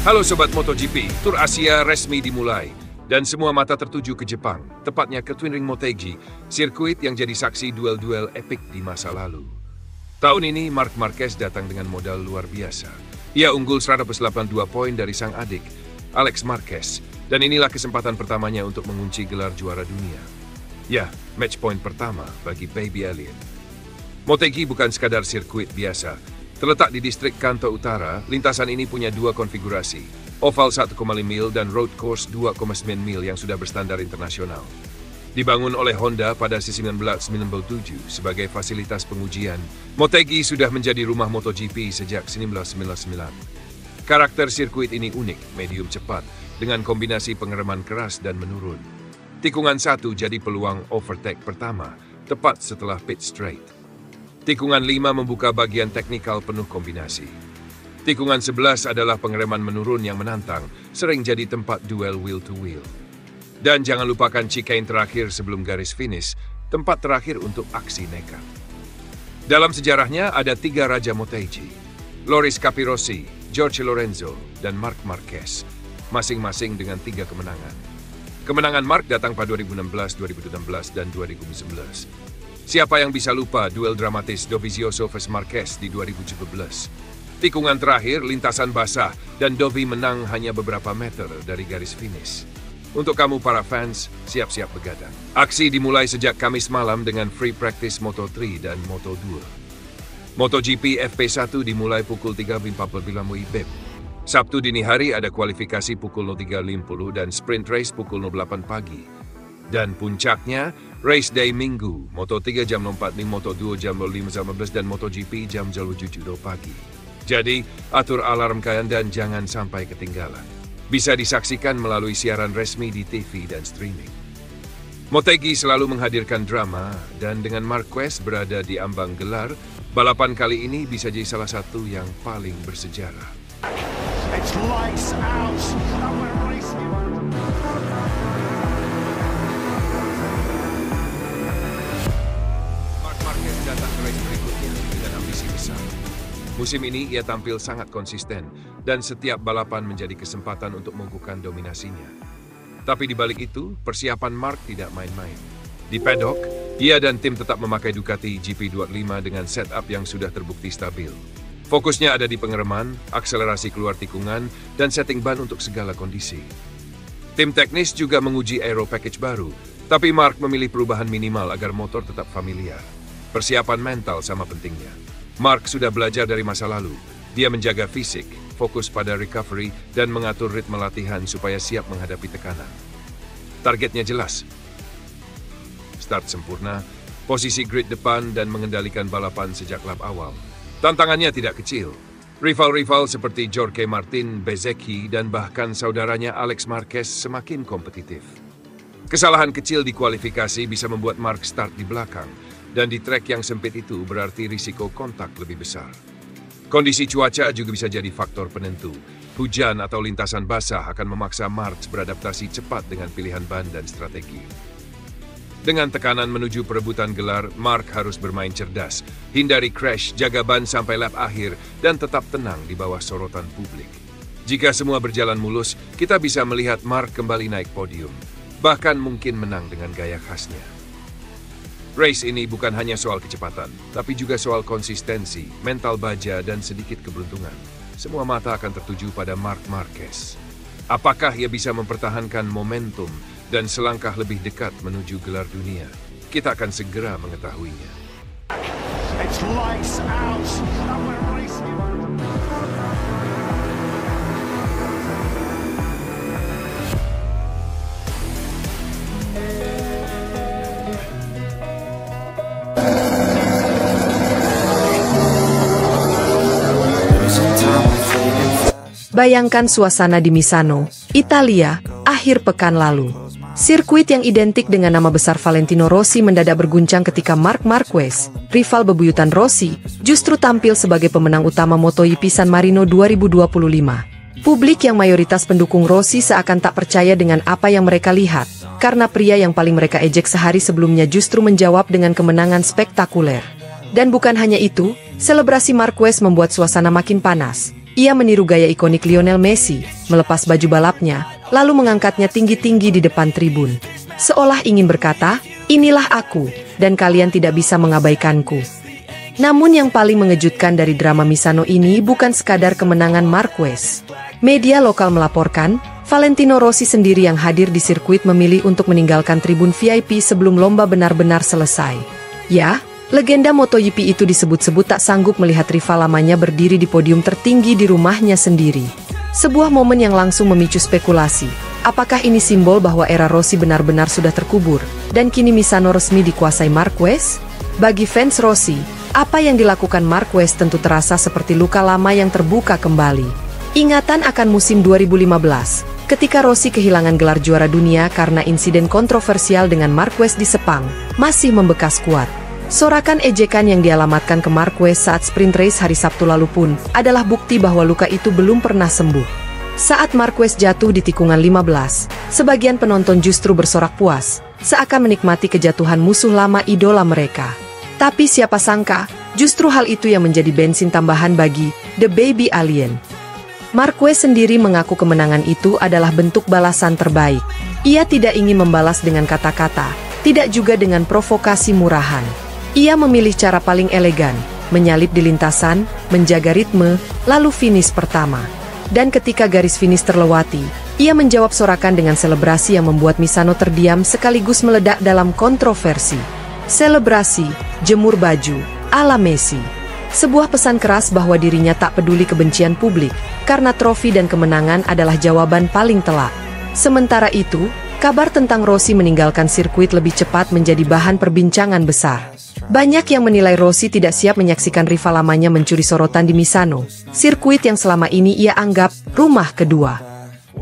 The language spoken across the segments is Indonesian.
Halo Sobat MotoGP, Tur Asia resmi dimulai. Dan semua mata tertuju ke Jepang, tepatnya ke Twin Ring Motegi, sirkuit yang jadi saksi duel-duel epik di masa lalu. Tahun ini, Marc Marquez datang dengan modal luar biasa. Ia unggul 182 poin dari sang adik, Alex Marquez, dan inilah kesempatan pertamanya untuk mengunci gelar juara dunia. Ya, match point pertama bagi Baby Alien. Motegi bukan sekadar sirkuit biasa. Terletak di distrik Kanto Utara, lintasan ini punya dua konfigurasi, oval 1,5 mil dan road course 2,9 mil yang sudah berstandar internasional. Dibangun oleh Honda pada 1997 sebagai fasilitas pengujian, Motegi sudah menjadi rumah MotoGP sejak 1999. Karakter sirkuit ini unik, medium cepat, dengan kombinasi pengereman keras dan menurun. Tikungan 1 jadi peluang overtake pertama, tepat setelah pit straight. Tikungan 5 membuka bagian teknikal penuh kombinasi. Tikungan 11 adalah pengereman menurun yang menantang, sering jadi tempat duel wheel to wheel. Dan jangan lupakan chicane terakhir sebelum garis finish, tempat terakhir untuk aksi nekat. Dalam sejarahnya ada 3 Raja Motegi, Loris Capirossi, Jorge Lorenzo, dan Marc Marquez, masing-masing dengan 3 kemenangan. Kemenangan Marc datang pada 2016, 2016, dan 2019. Siapa yang bisa lupa duel dramatis Dovizioso vs Marquez di 2017? Tikungan terakhir, lintasan basah, dan Dovi menang hanya beberapa meter dari garis finish. Untuk kamu para fans, siap-siap begadang. Aksi dimulai sejak Kamis malam dengan free practice Moto3 dan Moto2. MotoGP FP1 dimulai pukul 3.40 WIB. Sabtu dini hari ada kualifikasi pukul 03.50 dan sprint race pukul 08 pagi. Dan puncaknya, race day Minggu, Moto3 jam 04.00, Moto2 jam 05.15 dan MotoGP jam 07.00 pagi. Jadi, atur alarm kalian dan jangan sampai ketinggalan. Bisa disaksikan melalui siaran resmi di TV dan streaming. Motegi selalu menghadirkan drama, dan dengan Marquez berada di ambang gelar, balapan kali ini bisa jadi salah satu yang paling bersejarah. It's lights out. Datang ke race berikutnya dengan ambisi besar. Musim ini ia tampil sangat konsisten dan setiap balapan menjadi kesempatan untuk mengukuhkan dominasinya. Tapi di balik itu, persiapan Marc tidak main-main. Di paddock, ia dan tim tetap memakai Ducati GP25 dengan setup yang sudah terbukti stabil. Fokusnya ada di pengereman, akselerasi keluar tikungan, dan setting ban untuk segala kondisi. Tim teknis juga menguji aero package baru, tapi Marc memilih perubahan minimal agar motor tetap familiar. Persiapan mental sama pentingnya. Marc sudah belajar dari masa lalu. Dia menjaga fisik, fokus pada recovery, dan mengatur ritme latihan supaya siap menghadapi tekanan. Targetnya jelas. Start sempurna, posisi grid depan, dan mengendalikan balapan sejak lap awal. Tantangannya tidak kecil. Rival-rival seperti Jorge Martin, Bezzecchi, dan bahkan saudaranya Alex Marquez semakin kompetitif. Kesalahan kecil di kualifikasi bisa membuat Marc start di belakang, dan di trek yang sempit itu berarti risiko kontak lebih besar. Kondisi cuaca juga bisa jadi faktor penentu. Hujan atau lintasan basah akan memaksa Marc beradaptasi cepat dengan pilihan ban dan strategi. Dengan tekanan menuju perebutan gelar, Marc harus bermain cerdas, hindari crash, jaga ban sampai lap akhir, dan tetap tenang di bawah sorotan publik. Jika semua berjalan mulus, kita bisa melihat Marc kembali naik podium, bahkan mungkin menang dengan gaya khasnya. Race ini bukan hanya soal kecepatan, tapi juga soal konsistensi, mental baja, dan sedikit keberuntungan. Semua mata akan tertuju pada Marc Marquez. Apakah ia bisa mempertahankan momentum dan selangkah lebih dekat menuju gelar dunia? Kita akan segera mengetahuinya. It's lights out. Bayangkan suasana di Misano, Italia, akhir pekan lalu. Sirkuit yang identik dengan nama besar Valentino Rossi mendadak berguncang ketika Marc Marquez, rival bebuyutan Rossi, justru tampil sebagai pemenang utama MotoGP San Marino 2025. Publik yang mayoritas pendukung Rossi seakan tak percaya dengan apa yang mereka lihat, karena pria yang paling mereka ejek sehari sebelumnya justru menjawab dengan kemenangan spektakuler. Dan bukan hanya itu, selebrasi Marquez membuat suasana makin panas. ia meniru gaya ikonik Lionel Messi, melepas baju balapnya, lalu mengangkatnya tinggi-tinggi di depan tribun. Seolah ingin berkata, inilah aku, dan kalian tidak bisa mengabaikanku. Namun yang paling mengejutkan dari drama Misano ini bukan sekadar kemenangan Marquez. Media lokal melaporkan, Valentino Rossi sendiri yang hadir di sirkuit memilih untuk meninggalkan tribun VIP sebelum lomba benar-benar selesai. Ya, legenda MotoGP itu disebut-sebut tak sanggup melihat rival lamanya berdiri di podium tertinggi di rumahnya sendiri. Sebuah momen yang langsung memicu spekulasi. Apakah ini simbol bahwa era Rossi benar-benar sudah terkubur, dan kini Misano resmi dikuasai Marquez? Bagi fans Rossi, apa yang dilakukan Marquez tentu terasa seperti luka lama yang terbuka kembali. Ingatan akan musim 2015, ketika Rossi kehilangan gelar juara dunia karena insiden kontroversial dengan Marquez di Sepang, masih membekas kuat. Sorakan ejekan yang dialamatkan ke Marquez saat sprint race hari Sabtu lalu pun adalah bukti bahwa luka itu belum pernah sembuh. Saat Marquez jatuh di tikungan 15, sebagian penonton justru bersorak puas, seakan menikmati kejatuhan musuh lama idola mereka. Tapi siapa sangka, justru hal itu yang menjadi bensin tambahan bagi The Baby Alien. Marquez sendiri mengaku kemenangan itu adalah bentuk balasan terbaik. Ia tidak ingin membalas dengan kata-kata, tidak juga dengan provokasi murahan. Ia memilih cara paling elegan, menyalip di lintasan, menjaga ritme, lalu finish pertama. Dan ketika garis finish terlewati, ia menjawab sorakan dengan selebrasi yang membuat Misano terdiam sekaligus meledak dalam kontroversi. Selebrasi, jemur baju, ala Messi. Sebuah pesan keras bahwa dirinya tak peduli kebencian publik, karena trofi dan kemenangan adalah jawaban paling telak. Sementara itu, kabar tentang Rossi meninggalkan sirkuit lebih cepat menjadi bahan perbincangan besar. Banyak yang menilai Rossi tidak siap menyaksikan rival lamanya mencuri sorotan di Misano, sirkuit yang selama ini ia anggap rumah kedua.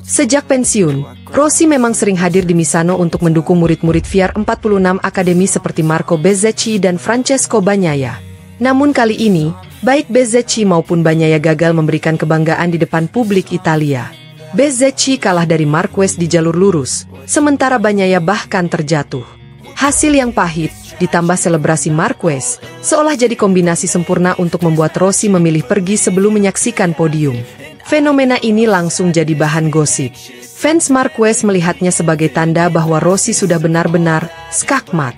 Sejak pensiun, Rossi memang sering hadir di Misano untuk mendukung murid-murid VR 46 Akademi seperti Marco Bezzecchi dan Francesco Bagnaia. Namun kali ini, baik Bezzecchi maupun Bagnaia gagal memberikan kebanggaan di depan publik Italia. Bezzecchi kalah dari Marquez di jalur lurus, sementara Bagnaia bahkan terjatuh. Hasil yang pahit, ditambah selebrasi Marquez, seolah jadi kombinasi sempurna untuk membuat Rossi memilih pergi sebelum menyaksikan podium. Fenomena ini langsung jadi bahan gosip. Fans Marquez melihatnya sebagai tanda bahwa Rossi sudah benar-benar skakmat.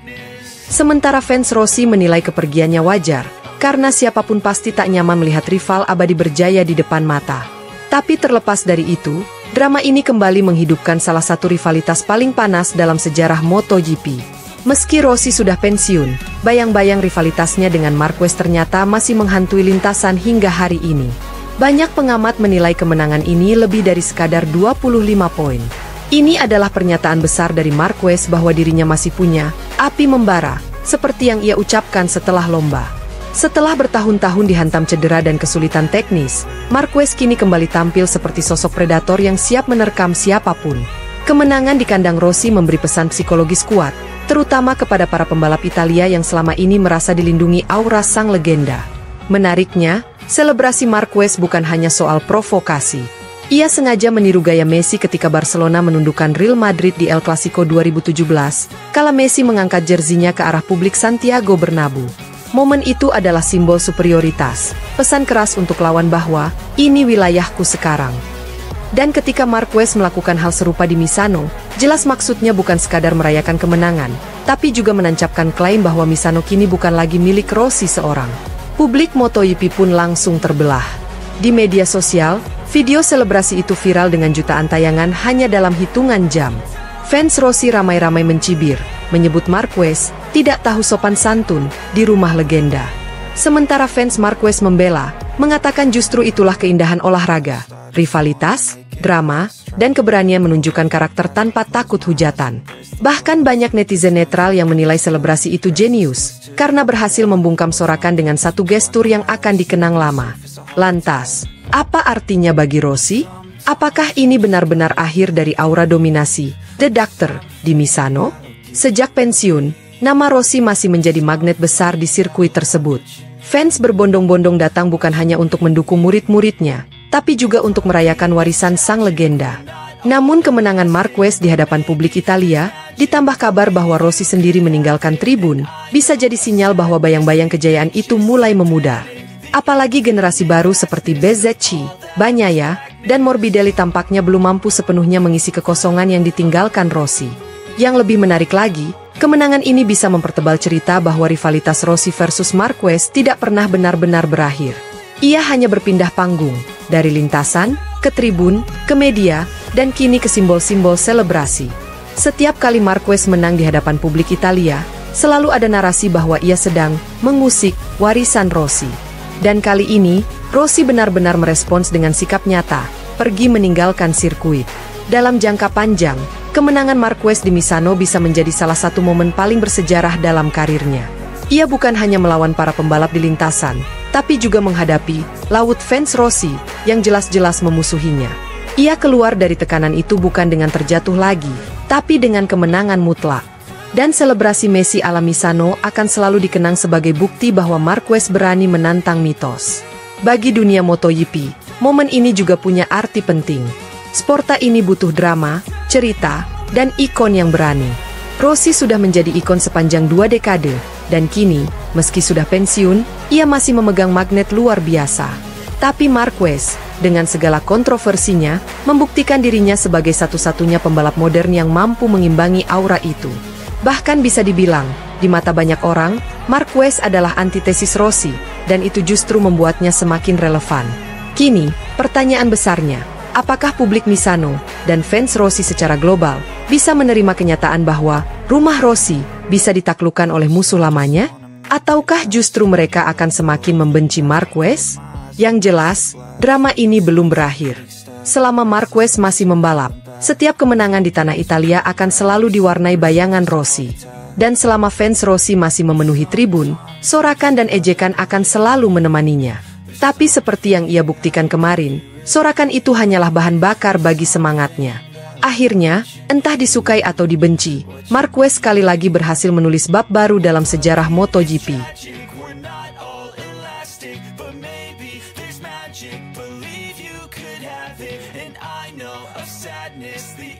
Sementara fans Rossi menilai kepergiannya wajar, karena siapapun pasti tak nyaman melihat rival abadi berjaya di depan mata. Tapi terlepas dari itu, drama ini kembali menghidupkan salah satu rivalitas paling panas dalam sejarah MotoGP. Meski Rossi sudah pensiun, bayang-bayang rivalitasnya dengan Marquez ternyata masih menghantui lintasan hingga hari ini. Banyak pengamat menilai kemenangan ini lebih dari sekadar 25 poin. Ini adalah pernyataan besar dari Marquez bahwa dirinya masih punya api membara, seperti yang ia ucapkan setelah lomba. Setelah bertahun-tahun dihantam cedera dan kesulitan teknis, Marquez kini kembali tampil seperti sosok predator yang siap menerkam siapapun. Kemenangan di kandang Rossi memberi pesan psikologis kuat, terutama kepada para pembalap Italia yang selama ini merasa dilindungi aura sang legenda. Menariknya, selebrasi Marquez bukan hanya soal provokasi. Ia sengaja meniru gaya Messi ketika Barcelona menundukkan Real Madrid di El Clasico 2017, kala Messi mengangkat jersinya ke arah publik Santiago Bernabeu. Momen itu adalah simbol superioritas, pesan keras untuk lawan bahwa, ini wilayahku sekarang. Dan ketika Marquez melakukan hal serupa di Misano, jelas maksudnya bukan sekadar merayakan kemenangan, tapi juga menancapkan klaim bahwa Misano kini bukan lagi milik Rossi seorang. Publik MotoGP pun langsung terbelah. Di media sosial, video selebrasi itu viral dengan jutaan tayangan hanya dalam hitungan jam. Fans Rossi ramai-ramai mencibir, menyebut Marquez tidak tahu sopan santun di rumah legenda. Sementara fans Marquez membela, mengatakan justru itulah keindahan olahraga. Rivalitas, drama, dan keberanian menunjukkan karakter tanpa takut hujatan. Bahkan banyak netizen netral yang menilai selebrasi itu jenius, karena berhasil membungkam sorakan dengan satu gestur yang akan dikenang lama. Lantas, apa artinya bagi Rossi? Apakah ini benar-benar akhir dari aura dominasi The Doctor di Misano? Sejak pensiun, nama Rossi masih menjadi magnet besar di sirkuit tersebut. Fans berbondong-bondong datang bukan hanya untuk mendukung murid-muridnya, tapi juga untuk merayakan warisan sang legenda. Namun kemenangan Marquez di hadapan publik Italia, ditambah kabar bahwa Rossi sendiri meninggalkan tribun, bisa jadi sinyal bahwa bayang-bayang kejayaan itu mulai memudar. Apalagi generasi baru seperti Bezzecchi, Bagnaia, dan Morbidelli tampaknya belum mampu sepenuhnya mengisi kekosongan yang ditinggalkan Rossi. Yang lebih menarik lagi, kemenangan ini bisa mempertebal cerita bahwa rivalitas Rossi versus Marquez tidak pernah benar-benar berakhir. Ia hanya berpindah panggung, dari lintasan, ke tribun, ke media, dan kini ke simbol-simbol selebrasi. Setiap kali Marquez menang di hadapan publik Italia, selalu ada narasi bahwa ia sedang mengusik warisan Rossi. Dan kali ini, Rossi benar-benar merespons dengan sikap nyata, pergi meninggalkan sirkuit. Dalam jangka panjang, kemenangan Marquez di Misano bisa menjadi salah satu momen paling bersejarah dalam karirnya. Ia bukan hanya melawan para pembalap di lintasan, tapi juga menghadapi laut fans Rossi yang jelas-jelas memusuhinya. Ia keluar dari tekanan itu bukan dengan terjatuh lagi, tapi dengan kemenangan mutlak. Dan selebrasi Messi ala Misano akan selalu dikenang sebagai bukti bahwa Marquez berani menantang mitos. Bagi dunia MotoGP, momen ini juga punya arti penting. Sporta ini butuh drama, cerita, dan ikon yang berani. Rossi sudah menjadi ikon sepanjang 2 dekade, dan kini, meski sudah pensiun, ia masih memegang magnet luar biasa. Tapi Marquez, dengan segala kontroversinya, membuktikan dirinya sebagai satu-satunya pembalap modern yang mampu mengimbangi aura itu. Bahkan bisa dibilang, di mata banyak orang, Marquez adalah antitesis Rossi, dan itu justru membuatnya semakin relevan. Kini, pertanyaan besarnya, apakah publik Misano dan fans Rossi secara global bisa menerima kenyataan bahwa rumah Rossi bisa ditaklukkan oleh musuh lamanya? Ataukah justru mereka akan semakin membenci Marquez? Yang jelas, drama ini belum berakhir. Selama Marquez masih membalap, setiap kemenangan di tanah Italia akan selalu diwarnai bayangan Rossi. Dan selama fans Rossi masih memenuhi tribun, sorakan dan ejekan akan selalu menemaninya. Tapi seperti yang ia buktikan kemarin, sorakan itu hanyalah bahan bakar bagi semangatnya. Akhirnya, entah disukai atau dibenci, Marquez sekali lagi berhasil menulis bab baru dalam sejarah MotoGP. Believe you could have it, and I know of sadness, the